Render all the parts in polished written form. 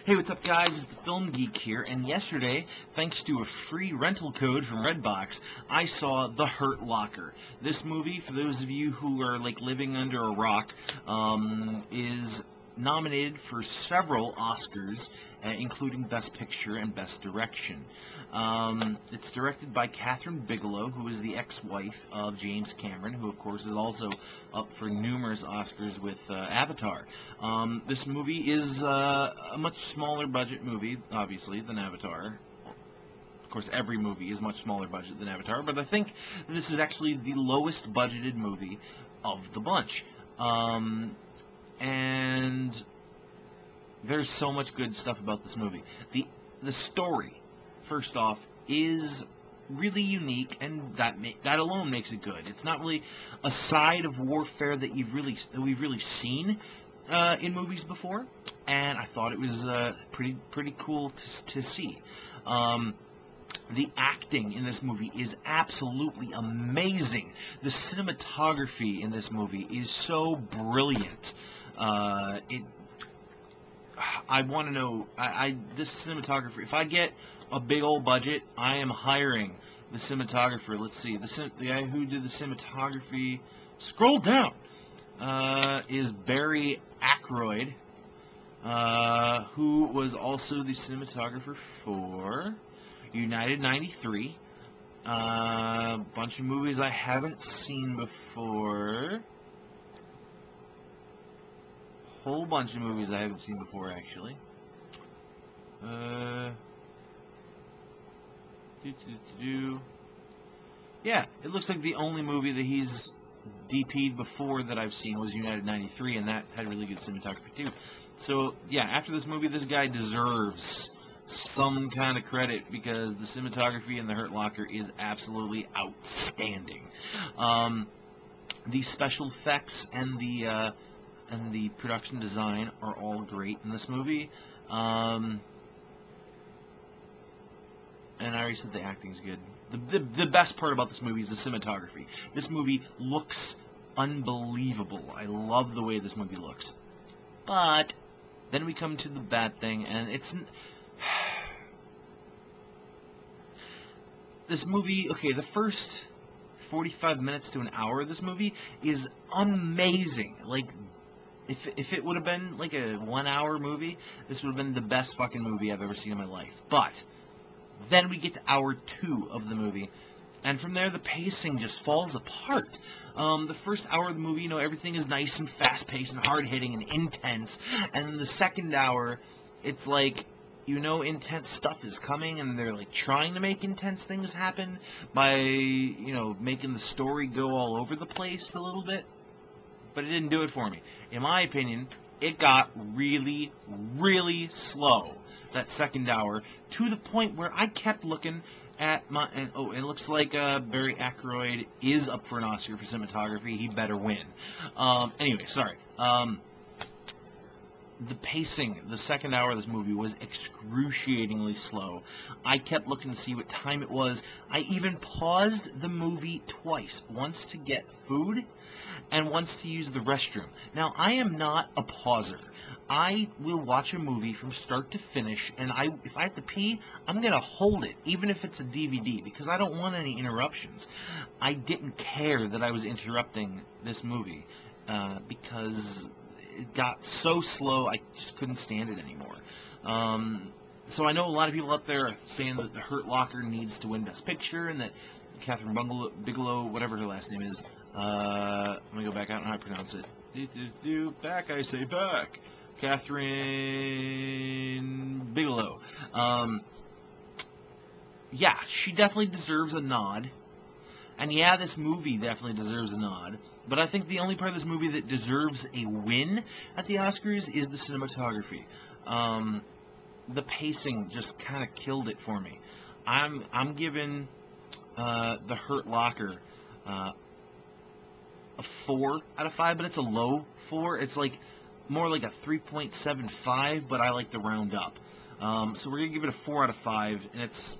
Hey, what's up, guys? It's the Film Geek here, and yesterday, thanks to a free rental code from Redbox, I saw The Hurt Locker. This movie, for those of you who are like living under a rock, is nominated for several Oscars, including Best Picture and Best Direction. It's directed by Catherine Bigelow, who is the ex-wife of James Cameron, who of course is also up for numerous Oscars with Avatar. This movie is a much smaller budget movie, obviously, than Avatar. Of course, every movie is much smaller budget than Avatar, but I think this is actually the lowest budgeted movie of the bunch. And there's so much good stuff about this movie. The story, first off, is really unique, and that alone makes it good. It's not really a side of warfare that we've really seen in movies before, and I thought it was pretty cool to see. The acting in this movie is absolutely amazing. The cinematography in this movie is so brilliant. I want to know, this cinematographer, if I get a big old budget, I am hiring the cinematographer. Let's see, the guy who did the cinematography, scroll down, is Barry Ackroyd, who was also the cinematographer for United 93, a bunch of movies I haven't seen before. Whole bunch of movies I haven't seen before, actually. Yeah, it looks like the only movie that he's DP'd before that I've seen was United 93, and that had really good cinematography too. So, yeah, after this movie, this guy deserves some kind of credit because the cinematography in The Hurt Locker is absolutely outstanding. The special effects and the production design are all great in this movie. And I already said the acting's good. The best part about this movie is the cinematography. This movie looks unbelievable. I love the way this movie looks. But then we come to the bad thing, and it's this movie. Okay, the first 45 minutes to an hour of this movie is amazing. Like, if it would have been like a 1 hour movie, this would have been the best fucking movie I've ever seen in my life. But then we get to hour 2 of the movie, and from there the pacing just falls apart. The first hour of the movie, everything is nice and fast-paced and hard-hitting and intense, and in the second hour, it's like, intense stuff is coming, and they're like trying to make intense things happen by, making the story go all over the place a little bit. But it didn't do it for me. In my opinion, it got really, really slow, that second hour, to the point where I kept looking at it looks like Barry Ackroyd is up for an Oscar for cinematography. He better win. Anyway, sorry. The pacing, the second hour of this movie was excruciatingly slow. I kept looking to see what time it was. I even paused the movie twice, once to get food and once to use the restroom. Now, I am not a pauser. I will watch a movie from start to finish, and if I have to pee, I'm going to hold it, even if it's a DVD, because I don't want any interruptions. I didn't care that I was interrupting this movie, because it got so slow, I just couldn't stand it anymore. So I know a lot of people out there are saying that The Hurt Locker needs to win Best Picture, and that Catherine Bigelow, whatever her last name is, let me go back out and how I pronounce it. Back, I say back. Catherine Bigelow. Yeah, she definitely deserves a nod. And yeah, this movie definitely deserves a nod. But I think the only part of this movie that deserves a win at the Oscars is the cinematography. The pacing just kind of killed it for me. I'm giving The Hurt Locker a 4 out of 5, but it's a low 4. It's like more like a 3.75, but I like to round up. So we're gonna give it a 4 out of 5, and it's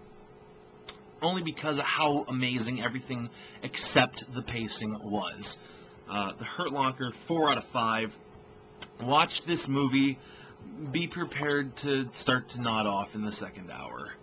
only because of how amazing everything except the pacing was. The Hurt Locker, 4 out of 5. Watch this movie be prepared to start to nod off in the second hour.